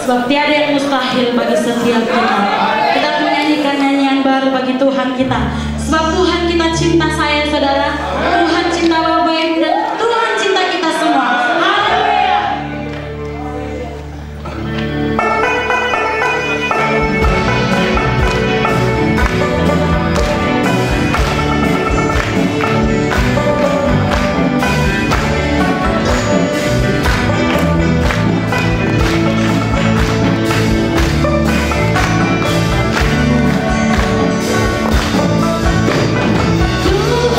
Sebab tiada yang mustahil bagi setiap kita. Kita menyanyikan nyanyian baru bagi Tuhan kita. Sebab Tuhan kita cinta saya, saudara. Tuhan cinta Bapak Ibu dan Tuhan cinta kita semua. Haleluya. Tuhan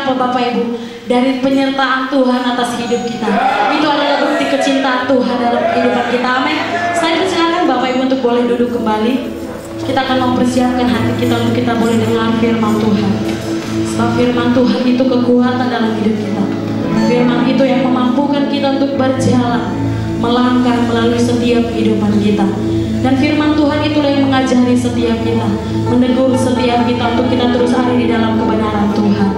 apa Bapak Ibu? Dari penyertaan Tuhan atas hidup kita. Itu adalah bukti kecintaan Tuhan dalam kehidupan kita. Amin. Saya persilakan Bapak Ibu untuk boleh duduk kembali. Kita akan mempersiapkan hati kita untuk kita boleh dengar firman Tuhan. Sebab firman Tuhan itu kekuatan dalam hidup kita. Firman itu yang memampukan kita untuk berjalan, melangkah melalui setiap kehidupan kita. Dan firman Tuhan itulah yang mengajari setiap kita, menegur setiap kita untuk kita terus ada di dalam kebenaran Tuhan.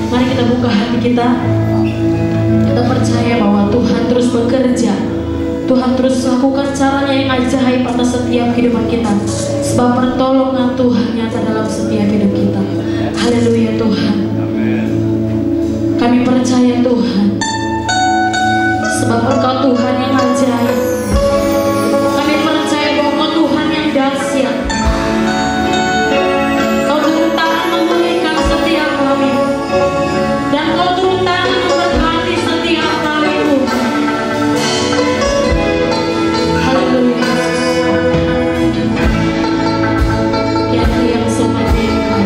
Mari kita buka hati kita. Kita percaya bahwa Tuhan terus bekerja. Tuhan terus lakukan caranya yang ajaib atas setiap kehidupan kita. Sebab pertolongan Tuhan nyata dalam setiap hidup kita. Haleluya Tuhan. Kami percaya Tuhan. Sebab Engkau Tuhan yang ajaib. Kami percaya bahwa Engkau Tuhan yang dahsyat. Kau turun tangan memulihkan setiap kami. Dan Kau turun tangan memberkati setiap kami Tuhan. Haleluya. Tiada yang seperti Engkau.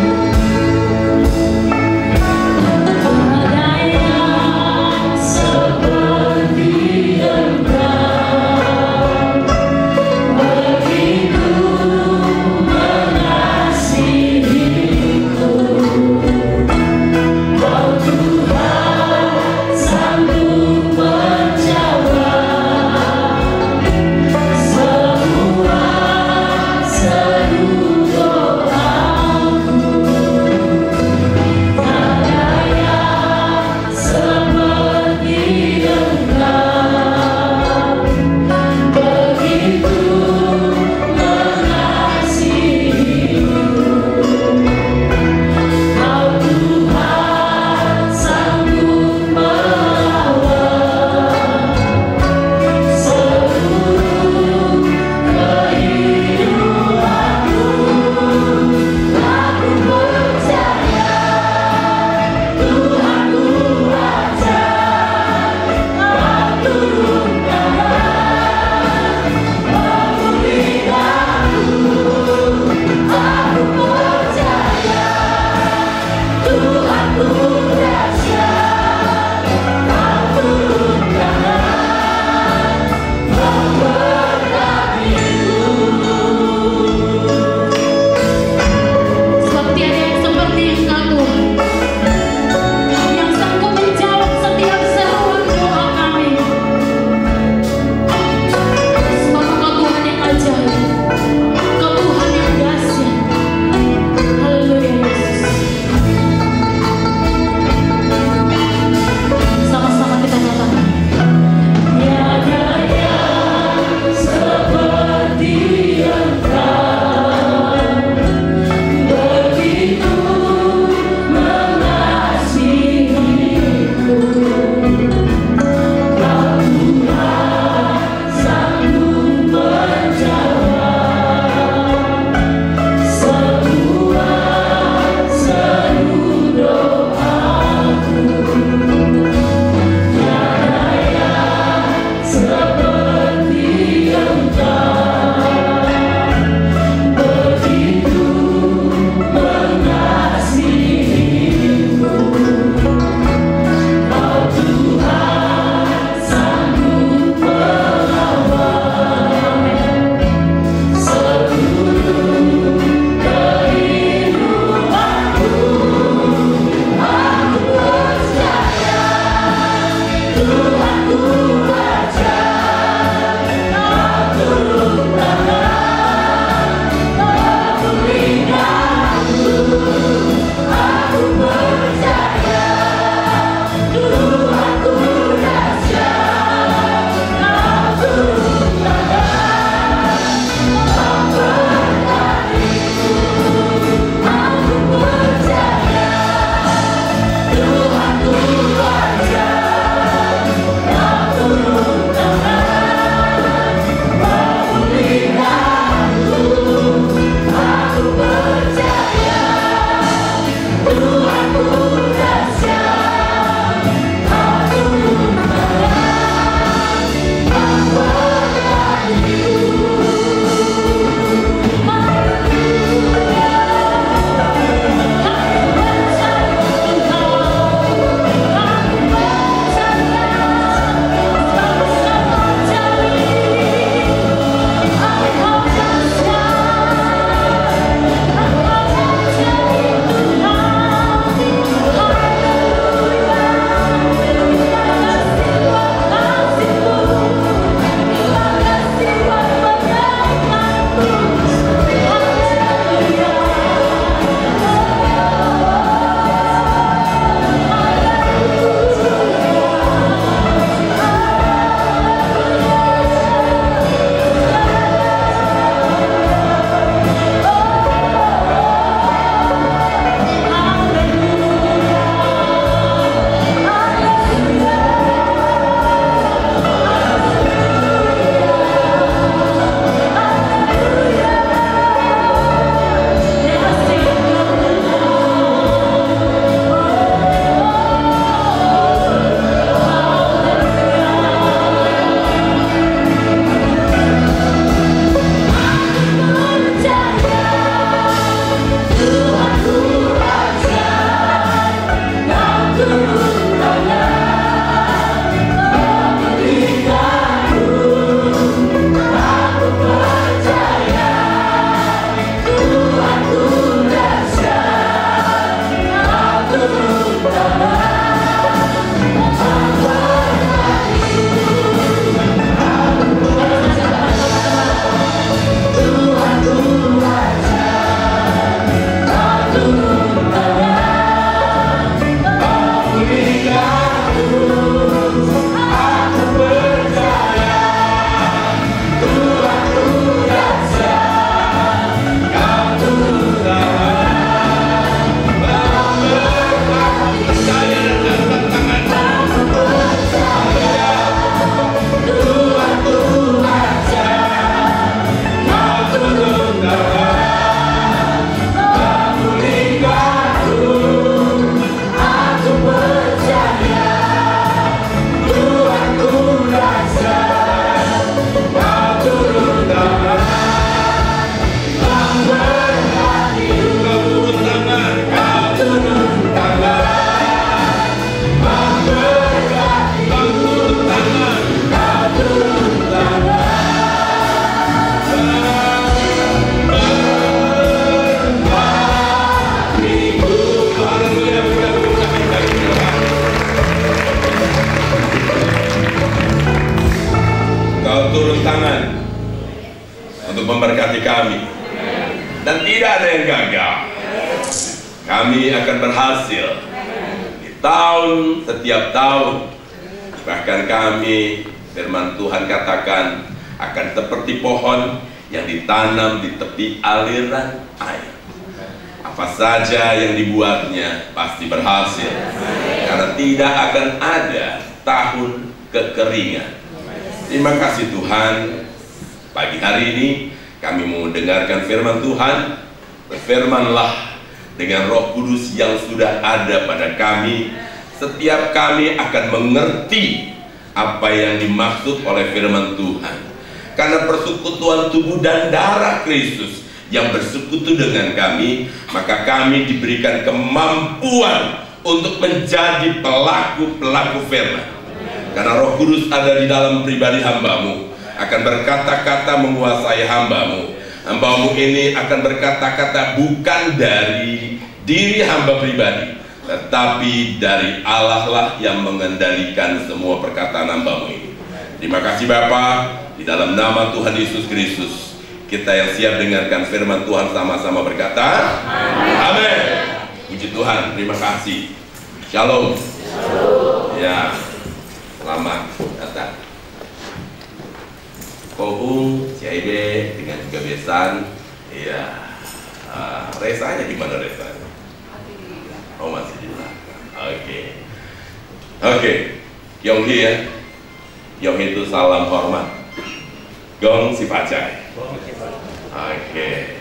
memberkati kami. Dan tidak ada yang gagal. Kami akan berhasil di setiap tahun. Bahkan kami, firman Tuhan katakan, akan seperti pohon yang ditanam di tepi aliran air. Apa saja yang dibuatnya pasti berhasil, karena tidak akan ada tahun kekeringan. Terima kasih Tuhan. Pagi hari ini kami mau mendengarkan firman Tuhan. Berfirmanlah dengan Roh Kudus yang sudah ada pada kami. Setiap kami akan mengerti apa yang dimaksud oleh firman Tuhan. Karena persekutuan tubuh dan darah Kristus yang bersekutu dengan kami, maka kami diberikan kemampuan untuk menjadi pelaku-pelaku firman. Karena Roh Kudus ada di dalam pribadi hambamu, akan berkata-kata menguasai hambamu. Hambamu ini akan berkata-kata bukan dari diri hamba pribadi, tetapi dari Allah lah yang mengendalikan semua perkataan hambamu ini. Terima kasih Bapa, di dalam nama Tuhan Yesus Kristus, kita yang siap dengarkan firman Tuhan sama-sama berkata, amin. Puji Tuhan, terima kasih. Shalom. Ya, selamat datang. Kohung, CIB dengan kebiasaan. Iya. Resanya di mana resanya? Oh, masih di belakang. Oke. Yonghi ya. Yonghi itu salam hormat. Gong si pacai. Oke.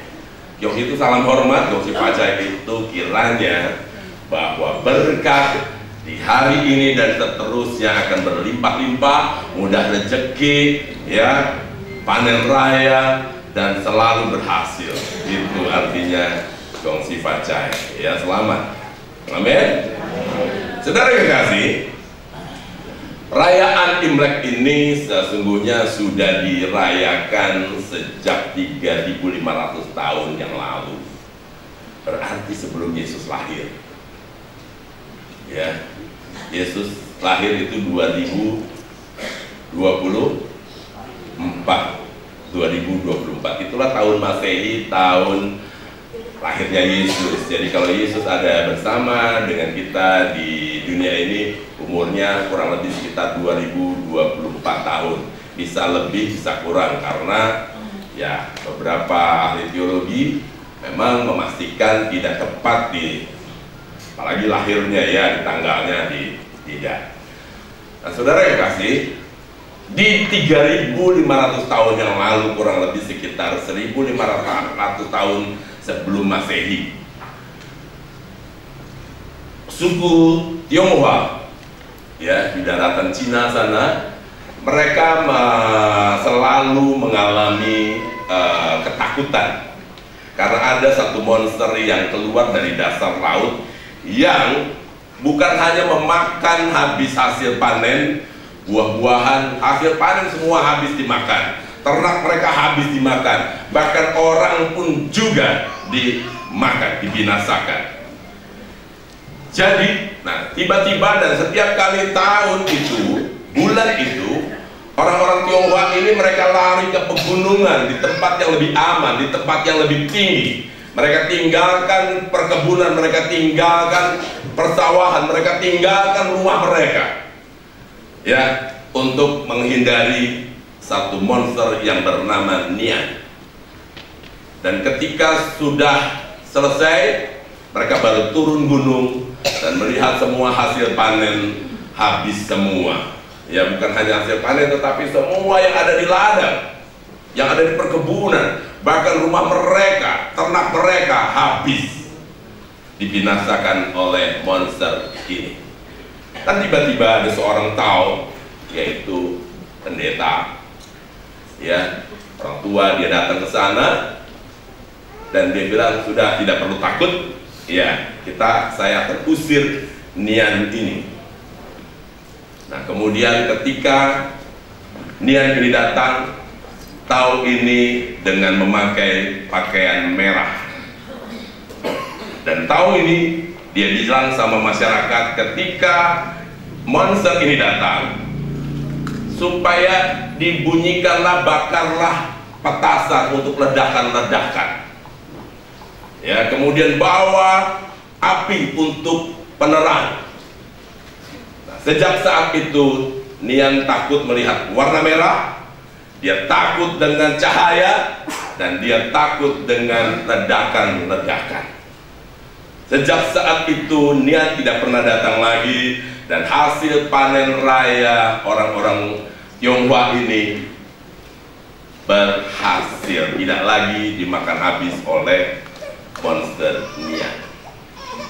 Yonghi itu salam hormat. Gong si pacai itu kiranya bahwa berkat di hari ini dan seterusnya akan berlimpah-limpah, mudah rezeki, ya, panen raya, dan selalu berhasil. Itu artinya gongsi pacai. Ya, selamat. Amin. Saudara yang kasih, perayaan Imlek ini sesungguhnya sudah dirayakan sejak 3.500 tahun yang lalu. Berarti sebelum Yesus lahir. Ya, Yesus lahir itu 2024. Itulah tahun Masehi, tahun lahirnya Yesus. Jadi kalau Yesus ada bersama dengan kita di dunia ini, umurnya kurang lebih sekitar 2024 tahun. Bisa lebih, bisa kurang, karena ya beberapa ahli teologi memang memastikan tidak tepat di, apalagi lahirnya ya, di tanggalnya tidak. Nah, saudara yang kasih, di 3.500 tahun yang lalu, kurang lebih sekitar 1.500 tahun sebelum Masehi, suku Tionghoa ya di daratan Cina sana, mereka selalu mengalami ketakutan karena ada satu monster yang keluar dari dasar laut yang bukan hanya memakan habis hasil panen, buah-buahan, hasil panen semua habis dimakan, ternak mereka habis dimakan, bahkan orang pun juga dimakan, dibinasakan. Jadi, nah tiba-tiba dan setiap kali tahun itu, bulan itu, orang-orang Tionghoa ini mereka lari ke pegunungan, di tempat yang lebih aman, di tempat yang lebih tinggi. Mereka tinggalkan perkebunan, mereka tinggalkan persawahan, mereka tinggalkan rumah mereka, ya, untuk menghindari satu monster yang bernama Nian. Dan ketika sudah selesai, mereka baru turun gunung dan melihat semua hasil panen habis semua. Ya, bukan hanya hasil panen, tetapi semua yang ada di ladang, yang ada di perkebunan, bahkan rumah mereka, ternak mereka habis dibinasakan oleh monster ini. Dan tiba-tiba ada seorang tahu, yaitu pendeta, ya, orang tua, dia datang ke sana dan dia bilang, sudah tidak perlu takut, ya, saya akan usir Nian ini. Nah, kemudian ketika Nian ini datang, tahu ini dengan memakai pakaian merah, dan tahu ini dia bilang sama masyarakat ketika monster ini datang, supaya dibunyikanlah, bakarlah petasan untuk ledakan-ledakan. Ya, kemudian bawa api untuk penerang. Nah, sejak saat itu Nian takut melihat warna merah, dia takut dengan cahaya, dan dia takut dengan ledakan-ledakan. Sejak saat itu Nian tidak pernah datang lagi, dan hasil panen raya orang-orang Tionghoa ini berhasil, tidak lagi dimakan habis oleh monster Nian.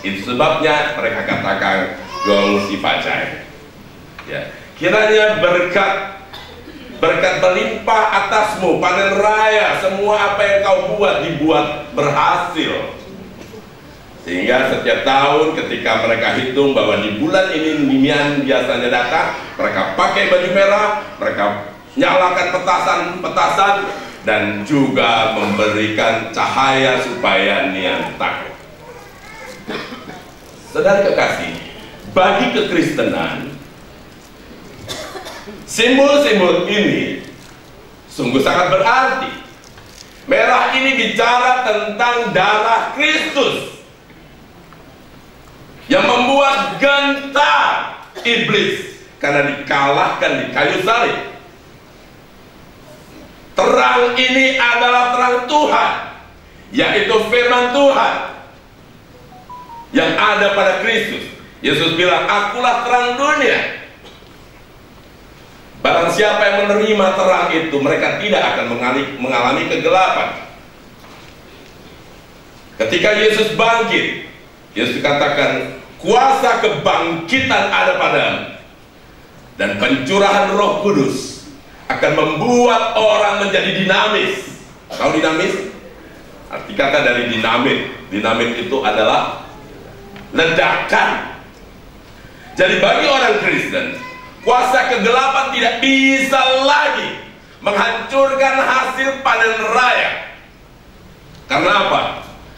Itu sebabnya mereka katakan Gong Si Facai. Ya, kiranya berkat berlimpah atasmu, panen raya, semua apa yang kau buat dibuat berhasil. Sehingga setiap tahun ketika mereka hitung bahwa di bulan ini Nian biasanya datang, mereka pakai baju merah, mereka nyalakan petasan dan juga memberikan cahaya supaya Nian takut. Saudara kekasih, bagi kekristenan, simbol-simbol ini sungguh sangat berarti. Merah ini bicara tentang darah Kristus yang membuat gentar iblis karena dikalahkan di kayu salib. Terang ini adalah terang Tuhan, yaitu firman Tuhan yang ada pada Kristus. Yesus bilang, akulah terang dunia. Barang siapa yang menerima terang itu, mereka tidak akan mengalami kegelapan. Ketika Yesus bangkit, Yesus katakan, kuasa kebangkitan ada padamu, dan pencurahan Roh Kudus akan membuat orang menjadi dinamis. Tahu dinamis? Arti kata dari dinamit. Dinamit itu adalah ledakan. Jadi bagi orang Kristen, kuasa kegelapan tidak bisa lagi menghancurkan hasil panen raya. Karena apa?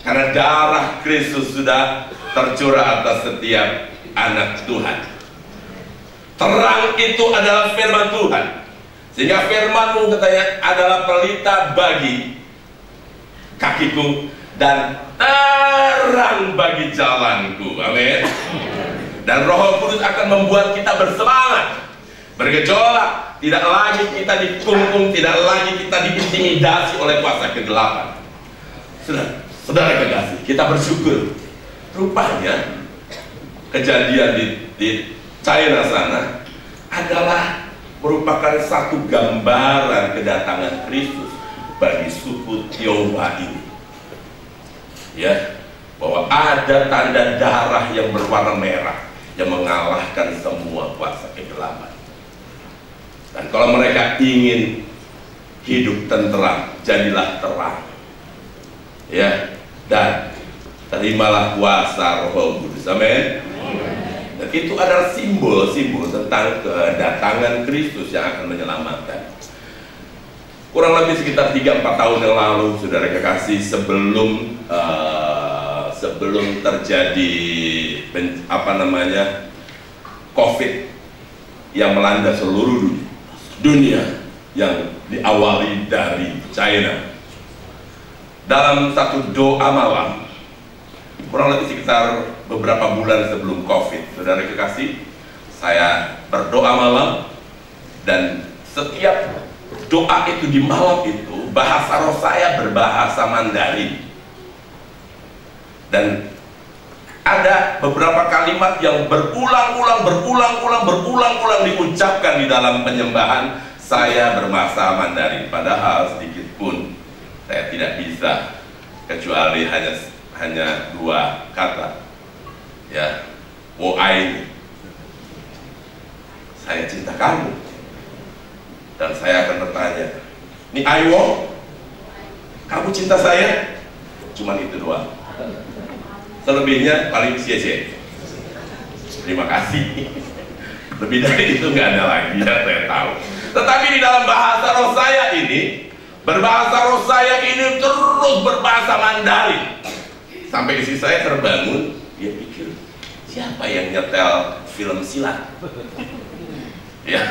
Karena darah Kristus sudah tercurah atas setiap anak Tuhan. Terang itu adalah firman Tuhan, sehingga firman-Mu katanya adalah pelita bagi kakiku dan terang bagi jalanku. Amin. Dan Roh Kudus akan membuat kita bersemangat, bergejolak. Tidak lagi kita dikungkung, tidak lagi kita diintimidasi oleh kuasa kegelapan. Saudara kekasih, kita bersyukur. Rupanya kejadian di China sana adalah merupakan satu gambaran kedatangan Kristus bagi suku Tionghoa ini. Ya, bahwa ada tanda darah yang berwarna merah yang mengalahkan semua kuasa kegelapan. Dan kalau mereka ingin hidup tenteram, jadilah terang. Ya, dan terimalah kuasa Roh Kudus. Amin. Dan itu adalah simbol-simbol tentang kedatangan Kristus yang akan menyelamatkan. Kurang lebih sekitar 3-4 tahun yang lalu, saudara kekasih, sebelum terjadi COVID yang melanda seluruh dunia yang diawali dari China. Dalam satu doa malam, kurang lebih sekitar beberapa bulan sebelum COVID, saudara kekasih, saya berdoa malam, dan setiap doa itu di malam itu bahasa roh saya berbahasa Mandarin. Dan ada beberapa kalimat yang berulang-ulang diucapkan di dalam penyembahan saya berbahasa Mandarin. Padahal sedikit pun saya tidak bisa, kecuali hanya 2 kata. Ya, wo ai, saya cinta kamu. Dan saya akan bertanya, ni aiwo, kamu cinta saya? Cuman itu doang. Selebihnya paling cie-cie, terima kasih. Lebih dari itu nggak ada lagi, ya saya tahu. Tetapi di dalam bahasa roh saya ini, terus berbahasa Mandarin. Sampai istri saya terbangun, dia pikir, siapa yang nyetel film silat? Ya,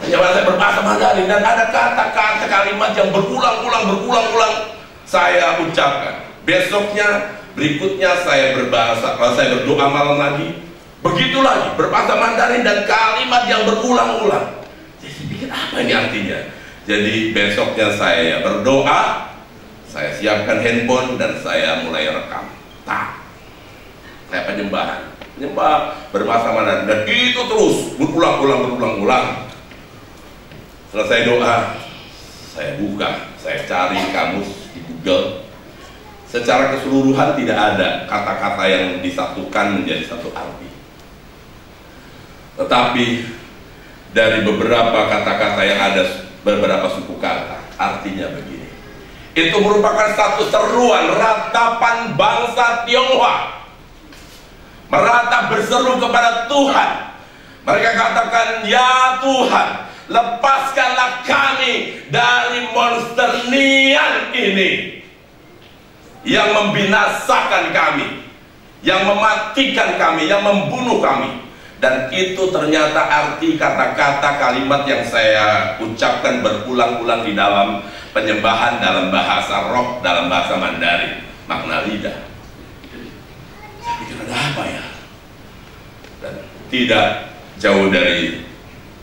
Penyembahan saya berbahasa Mandarin, dan ada kata-kata kalimat yang berulang-ulang saya ucapkan. Besoknya, berikutnya saya berdoa malam lagi, begitu lagi, berbahasa Mandarin dan kalimat yang berulang-ulang. Jadi pikir apa ini artinya? Jadi besoknya saya berdoa, saya siapkan handphone dan saya mulai rekam. Saya menyembah berbahasa Mandarin, dan itu terus berulang-ulang. Selesai doa, saya buka, saya cari kamus di Google. Secara keseluruhan tidak ada kata-kata yang disatukan menjadi satu arti. Tetapi dari beberapa kata-kata yang ada beberapa suku kata, artinya begini. Itu merupakan satu seruan ratapan bangsa Tionghoa, meratap berseru kepada Tuhan. Mereka katakan, ya Tuhan, lepaskanlah kami dari monster Nian ini yang membinasakan kami, yang mematikan kami, yang membunuh kami. Dan itu ternyata arti kata-kata kalimat yang saya ucapkan berulang-ulang di dalam penyembahan dalam bahasa roh, dalam bahasa Mandarin, makna lidah. Saya pikir ada apa ya? Dan tidak jauh dari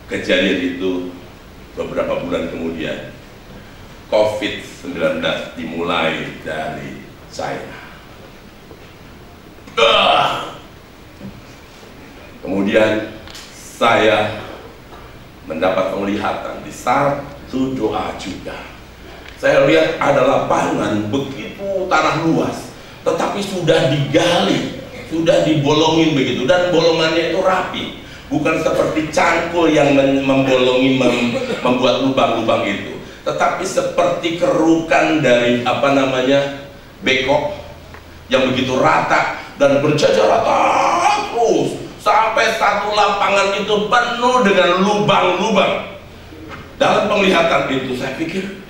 kejadian itu, beberapa bulan kemudian COVID-19 dimulai dari China. Kemudian saya mendapat penglihatan di satu doa juga. Saya lihat ada lapangan begitu tanah luas, tetapi sudah digali, sudah dibolongin begitu, dan bolongannya itu rapi. Bukan seperti cangkul yang membolongi, membuat lubang-lubang itu, tetapi seperti kerukan dari bekok yang begitu rata dan berjajar rata terus sampai satu lapangan itu penuh dengan lubang-lubang. Dalam penglihatan itu saya pikir,